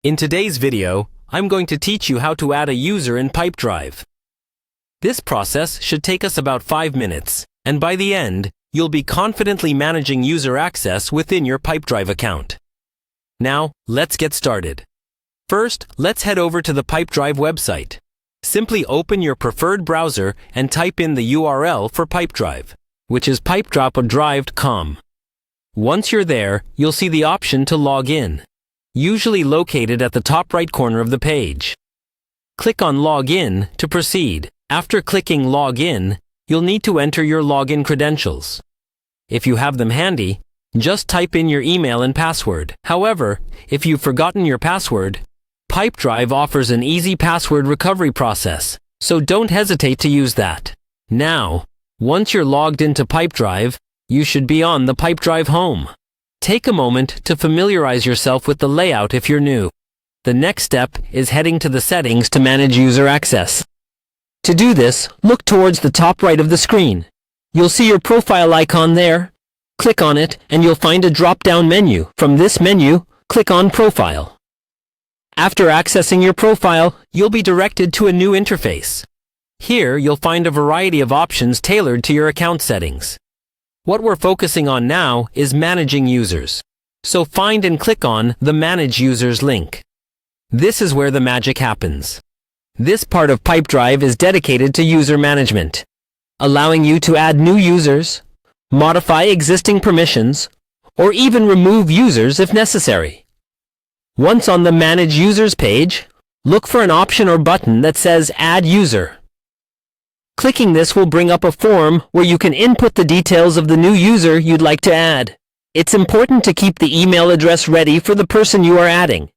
In today's video, I'm going to teach you how to add a user in Pipedrive. This process should take us about 5 minutes, and by the end, you'll be confidently managing user access within your Pipedrive account. Now, let's get started. First, let's head over to the Pipedrive website. Simply open your preferred browser and type in the URL for Pipedrive, which is pipedrive.com. Once you're there, you'll see the option to log in, usually located at the top right corner of the page. Click on Login to proceed. After clicking Login, you'll need to enter your login credentials. If you have them handy, just type in your email and password. However, if you've forgotten your password, Pipedrive offers an easy password recovery process, so don't hesitate to use that. Now, once you're logged into Pipedrive, you should be on the Pipedrive home. Take a moment to familiarize yourself with the layout if you're new. The next step is heading to the settings to manage user access. To do this, look towards the top right of the screen. You'll see your profile icon there. Click on it and you'll find a drop-down menu. From this menu, click on Profile. After accessing your profile, you'll be directed to a new interface. Here, you'll find a variety of options tailored to your account settings. What we're focusing on now is managing users. So find and click on the Manage Users link. This is where the magic happens. This part of Pipedrive is dedicated to user management, allowing you to add new users, modify existing permissions, or even remove users if necessary. Once on the Manage Users page, look for an option or button that says Add User. Clicking this will bring up a form where you can input the details of the new user you'd like to add. It's important to keep the email address ready for the person you are adding,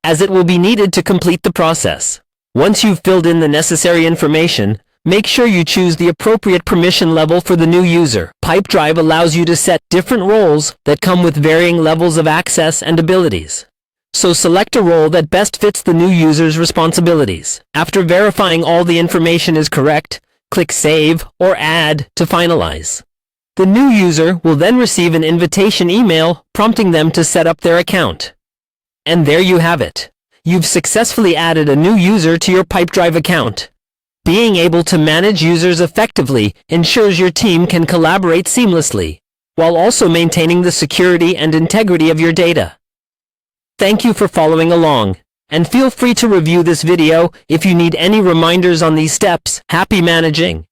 as it will be needed to complete the process. Once you've filled in the necessary information, make sure you choose the appropriate permission level for the new user. Pipedrive allows you to set different roles that come with varying levels of access and abilities. So select a role that best fits the new user's responsibilities. After verifying all the information is correct, click Save or Add to finalize. The new user will then receive an invitation email prompting them to set up their account. And there you have it. You've successfully added a new user to your Pipedrive account. Being able to manage users effectively ensures your team can collaborate seamlessly, while also maintaining the security and integrity of your data. Thank you for following along, and feel free to review this video if you need any reminders on these steps. Happy managing!